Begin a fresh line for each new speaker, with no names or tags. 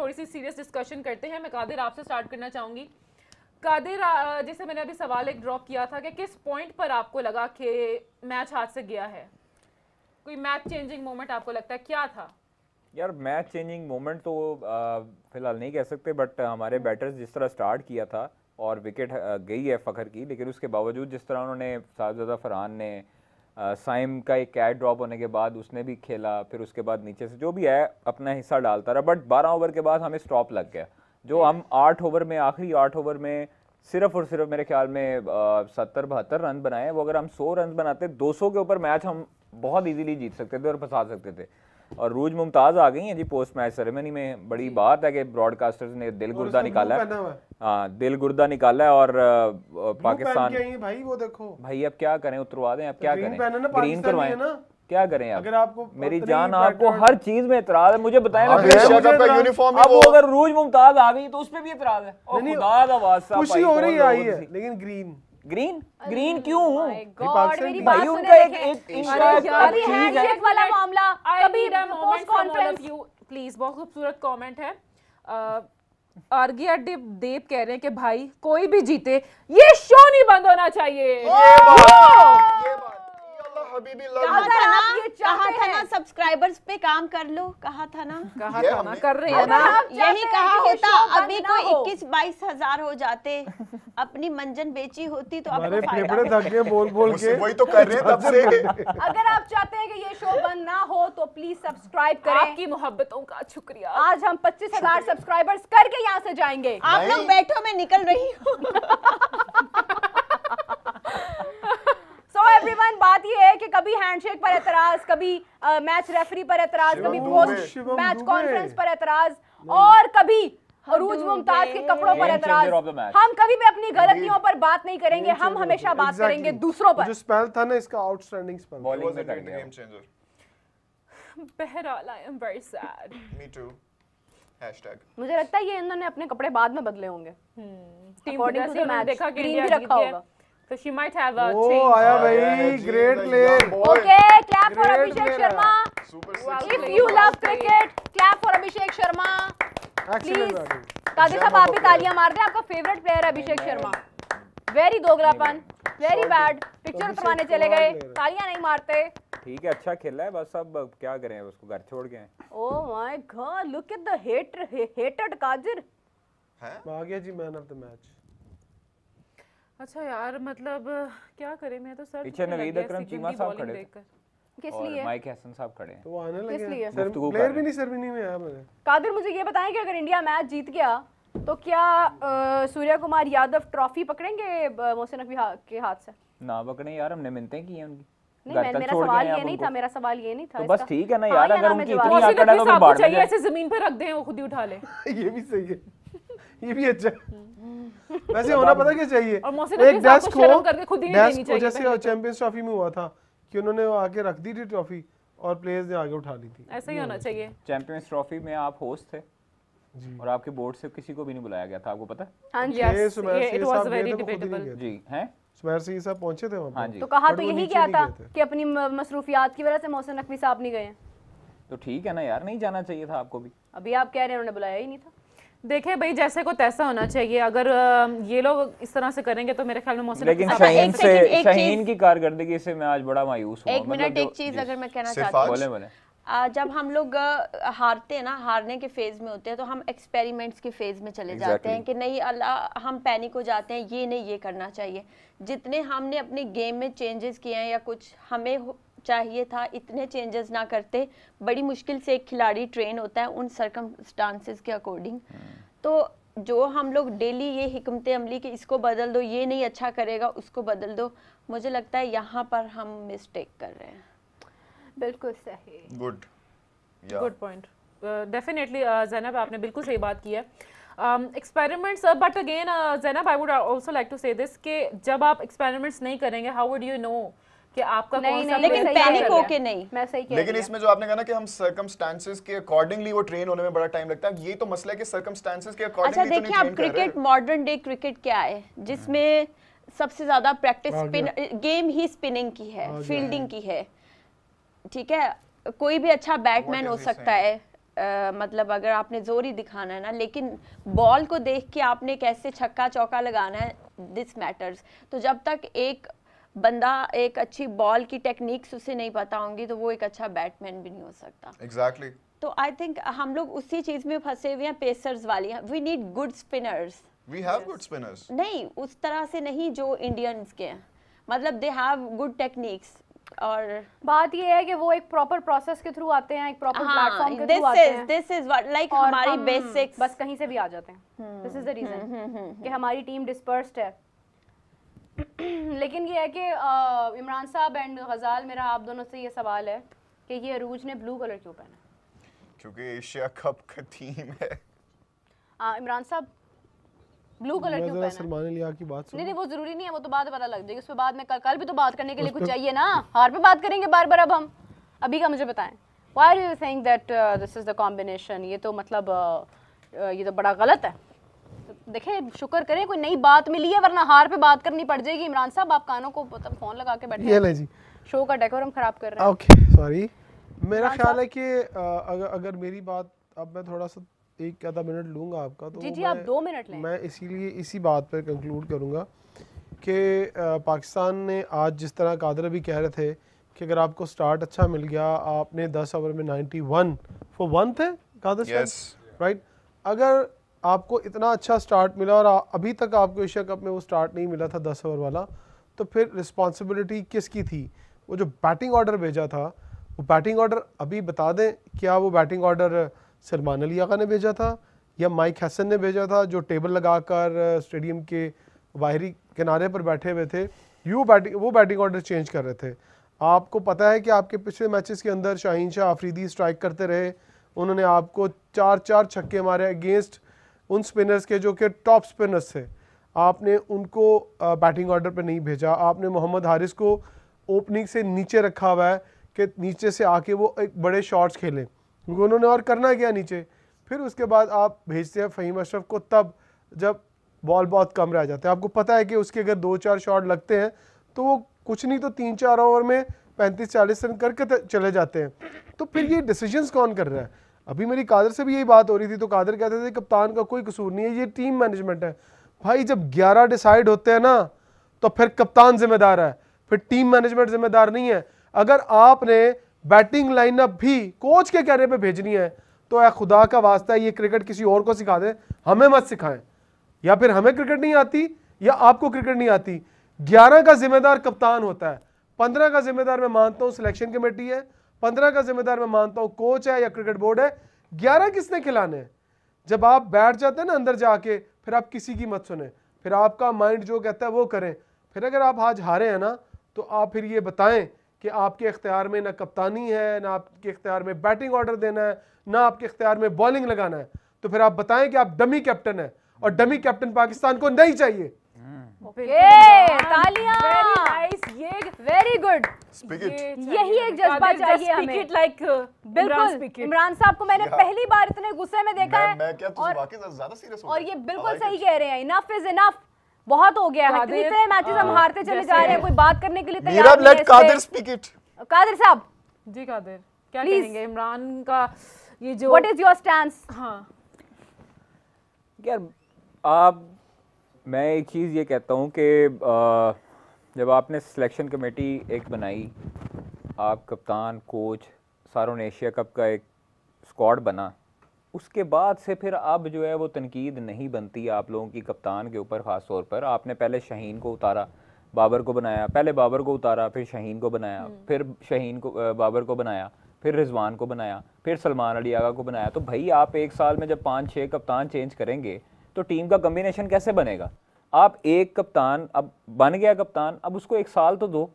थोड़ी सी serious discussion करते हैं। मैं कादिर आपसे स्टार्ट करना चाहूँगी। कादिर, जैसे मैंने अभी सवाल एक ड्रॉप किया था कि किस पॉइंट पर आपको लगा कि मैच हाथ से गया है? कोई मैच चेंजिंग मोमेंट आपको लगता है क्या था?
यार मैच चेंजिंग मोमेंट तो फिलहाल नहीं कह सकते, बट हमारे बैटर्स जिस तरह स्टार्ट किया था और विकेट गई है फ़खर की, लेकिन उसके बावजूद जिस तरह उन्होंने साजिदा फरहान ने साइम का एक कैच ड्रॉप होने के बाद उसने भी खेला, फिर उसके बाद नीचे से जो भी है अपना हिस्सा डालता रहा, बट 12 ओवर के बाद हमें स्टॉप लग गया। जो हम 8 ओवर में, आखिरी 8 ओवर में सिर्फ और सिर्फ मेरे ख्याल में 70-72 रन बनाए, वो अगर हम 100 रन बनाते 200 के ऊपर मैच हम बहुत इजीली जीत सकते थे और फंसा सकते थे। और रूज मुमताज आ गई हैं जी पोस्ट मैच सेरेमनी में। बड़ी बात है कि ब्रॉडकास्टर्स ने दिल गुर्दा निकाला है। हाँ, दिल गुर्दा निकाला है और पाकिस्तान
भाई वो देखो भाई,
अब क्या करें, उतरवा दें, अब क्या करें, ग्रीन करवाएं, क्या करें?
अगर आपको
मेरी जान, आपको हर चीज में एतराज है, मुझे बताएं ना।
अब
वो अगर रूज मुमताज आ गई तो उस पे भी एतराज है। खुदा दा वास्ता,
खुशी हो रही आई है, लेकिन
ग्रीन क्यों?
भाई
उनका एक
हैंडशेक वाला मामला, कभी पोस्ट कॉन्फ्रेंस। प्लीज, बहुत खूबसूरत कमेंट है। आर्गिया देव कह रहे हैं कि भाई कोई भी जीते ये शो नहीं बंद होना चाहिए।
कहा था ना सब्सक्राइबर्स पे काम कर लो, कहा था ना
कर रहे हैं ना।
यही कहा होता, अभी कोई 21-22 हजार हो जाते, अपनी मंजन बेची होती तो
आपको फायदा। बोल के
वही तो कर रहे हैं तब से।
अगर आप चाहते हैं कि ये शो बंद ना हो तो प्लीज सब्सक्राइब करें। आपकी मोहब्बतों का शुक्रिया। आज हम 25,000 सब्सक्राइबर्स करके यहाँ से जाएंगे।
आप लोग बैठो, मैं निकल रही हूँ।
एवरीवन, बात ये है कि कभी हैंडशेक पर एतराज, कभी मैच रेफरी पर एतराज, कभी पोस्ट मैच कॉन्फ्रेंस पर एतराज, और कभी अरूज मुमताज के कपड़ों पर एतराज। हम कभी भी अपनी गलतियों पर बात नहीं करेंगे, हम हमेशा बात करेंगे दूसरों पर।
जो स्पेल था ना इसका, आउटस्टैंडिंग स्पेल,
बॉलिंग में गेम चेंजर।
बहरहाल, I am very sad.
Me too. Hashtag.
मुझे लगता है ये इन्होंने अपने कपड़े बाद में बदले होंगे। अकॉर्डिंग टू द मैच देखा कि इंडिया रखा होगा, so she might have a change.
Oh, आया भाई, great play.
Okay, clap for Abhishek Sharma. If you love cricket, clap for Abhishek Sharma. Please, Qadir साहब आप भी तालियां मार दें। आपका फेवरेट प्लेयर है अभिषेक शर्मा। वेरी दोगलापन, वेरी बैड। पिक्चर उतरवाने चले गए, तालियां नहीं मारते।
ठीक है, अच्छा खेला है, बस अब क्या करें, उसको घर छोड़ गए।
Oh my God, look at the hated Qadir.
आ गया जी मैन ऑफ द मैच।
अच्छा यार, मतलब क्या करें, मैं तो सर
पीछे नवीद अकरम चीमा साहब खड़े थे,
किस लिए?
माइक हसन साहब खड़े हैं,
तो वो आने लगे।
किस लिए?
प्लेयर भी नहीं सेरेमनी में आया मैंने।
कादिर, मुझे ये बताएं कि अगर इंडिया मैच जीत गया तो क्या सूर्या कुमार यादव ट्रॉफी पकड़ेंगे मोहसिन नकवी के हाथ से?
ना पकड़े यार, हमने मिन्नतें की हैं उनकी।
नहीं, मेरा सवाल ये नहीं था, मेरा सवाल ये नहीं था।
तो बस ठीक है ना यार, अगर उनकी इतनी आकड़ है तो
बाहर चाहिए, ऐसे जमीन पे रख दें, वो खुद ही उठा ले।
ये भी सही है, ये भी अच्छा। वैसे होना पता क्या चाहिए,
एक डेस्क को करके खुद ही नहीं देनी चाहिए।
जैसे चैंपियंस ट्रॉफी में हुआ था कि उन्होंने आके रख दी थी ट्रॉफी और प्लेयर्स ने आगे उठा ली थी।
ऐसा ही होना चाहिए।
चैंपियंस ट्रॉफी में आप होस्ट थे और आपके बोर्ड से किसी को भी नहीं बुलाया गया था, आपको पता है?
हां जी, इट वाज वेरी डिबेटेबल जी।
हैं
सुमैर सिंह साहब पहुंचे थे वहां
पे,
तो कहा तो यही क्या था कि अपनी मसरूफियात की वजह से मोहसिन नकवी साहब नहीं गए।
तो ठीक है ना यार, नहीं जाना चाहिए था आपको भी।
अभी आप कह रहे हैं उन्होंने बुलाया ही नहीं था। देखें भाई, जैसे को तैसा होना चाहिए। अगर ये लोग इस तरह से करेंगे तो मेरे ख्याल में मौसम,
लेकिन शाहीन की कारकर्दगी से मैं आज बड़ा मायूस हूं।
एक मिनट, एक चीज अगर मैं कहना चाहती हूं, जब हम लोग हारते हैं ना, हारने के फेज में होते हैं, तो हम एक्सपेरिमेंट्स के फेज में चले जाते हैं कि नहीं अल्लाह, हम पैनिक हो जाते हैं, ये नहीं, ये करना चाहिए। जितने हमने अपने गेम में चेंजेस किए हैं या कुछ हमें चाहिए था, इतने चेंजेस ना करते। बड़ी मुश्किल से एक खिलाड़ी ट्रेन होता है उन सर्कमस्टांसेस के अकॉर्डिंग। तो जो हम लोग डेली ये हिकमत अमली कि इसको बदल दो, ये नहीं अच्छा करेगा, उसको बदल दो, मुझे लगता है यहाँ पर हम मिस्टेक कर रहे हैं।
बिल्कुल सही,
गुड
पॉइंट। डेफिनेटली ज़ैनब, आपने बिल्कुल सही बात की है। Experiments, but again Zainab, I would also like to say this कि जब आप एक्सपेरिमेंट्स नहीं करेंगे, हाउ वुड यू नो कि आपका कौन सा,
लेकिन पैनिक होके नहीं,
मैं सही कह,
लेकिन इसमें जो आपने कहा ना कि हम सर्कमस्टेंसेस के अकॉर्डिंगली वो ट्रेन होने में बड़ा टाइम लगता है, ये तो मसला है कि सर्कमस्टेंसेस के अकॉर्डिंगली।
अच्छा देखिए, अब क्रिकेट, मॉडर्न डे क्रिकेट क्या है जिसमें सबसे ज्यादा प्रैक्टिस गेम ही स्पिनिंग की है, फील्डिंग की है। ठीक है, कोई भी अच्छा बैटमैन हो सकता है, मतलब अगर आपने जोर ही दिखाना है ना, लेकिन बॉल को देख के आपने कैसे छक्का चौका लगाना है, दिस मैटर्स। तो जब तक एक बंदा एक अच्छी बॉल की टेक्निक्स उसे नहीं पता होंगी तो वो एक अच्छा बैट्समैन भी नहीं हो सकता।
एग्जैक्टली।
तो आई थिंक हम लोग उसी चीज में फंसे हुए हैं, पेसर्स वाली। We need good spinners.
We have good spinners.
नहीं उस तरह से नहीं जो इंडियंस के हैं, मतलब दे हैव गुड टेक्निक्स। और
बात ये है कि वो एक प्रॉपर प्रोसेस के थ्रू आते हैं, एक प्रॉपर प्लेटफॉर्म के थ्रू आते हैं।
दिस इज व्हाट लाइक हमारी बेसिक्स
बस कहीं से भी आ जाते हैं। दिस इज द रीजन कि हमारी टीम डिस्पर्स्ड है। लेकिन ये है कि इमरान साहब एंड गजाल, मेरा आप दोनों से ये सवाल है कि ये अरूज ने ब्लू कलर क्यों पहना?
क्योंकि एशिया कप का थीम है।
इमरान साहब ब्लू कलर क्यों पहना?
सलमान अली की बात
नहीं वो जरूरी नहीं है, वो तो बाद में पता लग जाएगी। उस पे बाद में कल भी तो बात करने के लिए कुछ चाहिए ना। हार पे बात करेंगे बार बार। अब हम अभी का मुझे बताएं, why are you think that this is the combination? ये तो मतलब ये तो बड़ा गलत है। तो देखें, शुक्र करें कोई नई बात मिली है, वरना हार पे बात करनी पड़ जाएगी। इमरान साहब आप कानों को मतलब फोन लगा के बैठे
हैं जी,
शो का डेकोरम खराब कर रहे हैं।
Okay sorry. मेरा ख्याल है कि अगर मेरी बात, अब मैं थोड़ा सा एक आधा मिनट लूंगा आपका, तो
जी आप 2 मिनट लें।
मैं इसीलिए इसी बात पर कंक्लूड करूंगा कि पाकिस्तान ने आज जिस तरह कादर भी कह रहे थे कि अगर आपको स्टार्ट अच्छा मिल गया, आपने 10 ओवर में 91 फॉर 1 थे कादर साहब, राइट? अगर आपको इतना अच्छा स्टार्ट मिला और अभी तक आपको एशिया कप में वो स्टार्ट नहीं मिला था 10 ओवर वाला, तो फिर रिस्पॉन्सिबिलिटी किसकी थी? वो जो बैटिंग ऑर्डर भेजा था, वो बैटिंग ऑर्डर अभी बता दें, क्या वो बैटिंग ऑर्डर सलमान अली आगा ने भेजा था या माइक हसन ने भेजा था, जो टेबल लगाकर स्टेडियम के बाहरी किनारे पर बैठे हुए थे? वो बैटिंग ऑर्डर चेंज कर रहे थे। आपको पता है कि आपके पिछले मैचेस के अंदर शाहीन शाह आफरीदी स्ट्राइक करते रहे, उन्होंने आपको 4 छक्के मारे अगेंस्ट उन स्पिनर्स के जो कि टॉप स्पिनर्स थे। आपने उनको बैटिंग ऑर्डर पर नहीं भेजा। आपने मोहम्मद हारिस को ओपनिंग से नीचे रखा हुआ है कि नीचे से आके वो एक बड़े शॉट्स खेलें, क्योंकि उन्होंने और करना क्या नीचे। फिर उसके बाद आप भेजते हैं फ़हीम अशरफ को तब जब बॉल बहुत कम रह जाते हैं। आपको पता है कि उसके अगर 2-4 शॉट लगते हैं तो वो कुछ नहीं तो 3-4 ओवर में 35-40 रन करके चले जाते हैं। तो फिर ये डिसीजंस कौन कर रहा है? अभी मेरी कादर से भी यही बात हो रही थी, तो कादर कहते थे कप्तान का कोई कसूर नहीं है, ये टीम मैनेजमेंट है। भाई जब 11 डिसाइड होते हैं ना, तो फिर कप्तान जिम्मेदार है, फिर टीम मैनेजमेंट जिम्मेदार नहीं है। अगर आपने बैटिंग लाइनअप भी कोच के कहने पे भेजनी है तो ए खुदा का वास्ता है ये क्रिकेट किसी और को सिखा दें, हमें मत सिखाएं। या फिर हमें क्रिकेट नहीं आती या आपको क्रिकेट नहीं आती। 11 का जिम्मेदार कप्तान होता है, 15 का जिम्मेदार मैं मानता हूँ सिलेक्शन कमेटी है, 15 का जिम्मेदार मैं मानता हूँ कोच है या क्रिकेट बोर्ड है। 11 किसने खिलाने हैं? जब आप बैठ जाते हैं ना अंदर जाके, फिर आप किसी की मत सुने, फिर आपका माइंड जो कहता है वो करें। फिर अगर आप आज हारे हैं ना, तो आप फिर ये बताएं कि आपके इख्तियार में ना कप्तानी है, ना आपके इख्तियार में बैटिंग ऑर्डर देना है, ना आपके इख्तियार में बॉलिंग लगाना है। तो फिर आप बताएं कि आप डमी कैप्टन है, और डमी कैप्टन पाकिस्तान को नहीं चाहिए।
तालियां, ये वेरी गुड। यही एक जज्बा चाहिए हमें। बिल्कुल, इमरान साहब को मैंने पहली बार इतने गुस्से में देखा है।
मैं क्या वाकई ज्यादा सीरियस हो?
और ये बिल्कुल सही कह रहे हैं, इनफ इज इनफ, बहुत हो गया है। इतने मैचेस हम हारते चले जा रहे हैं, कोई बात करने के लिए तैयार नहीं है।
Qadir speak it.
कादिर साहब
जी, कादिर क्या कहेंगे इमरान का ये जो
व्हाट इज योर स्टैंस?
हाँ
यार, मैं एक चीज़ ये कहता हूँ कि जब आपने सिलेक्शन कमेटी एक बनाई, आप कप्तान कोच सारों ने एशिया कप का एक स्क्वाड बना, उसके बाद से फिर अब जो है वो तनकीद नहीं बनती आप लोगों की कप्तान के ऊपर। ख़ास तौर पर आपने पहले शाहीन को उतारा, बाबर को बनाया, पहले बाबर को उतारा, फिर शाहीन को बनाया, फिर शाहीन को बाबर को बनाया, फिर रिजवान को बनाया, फिर सलमान अली आगा को बनाया। तो भाई आप एक साल में जब 5-6 कप्तान चेंज करेंगे तो टीम का कम्बिनेशन कैसे बनेगा? आप एक कप्तान अब बन गया कप्तान, अब उसको 1 साल तो दो,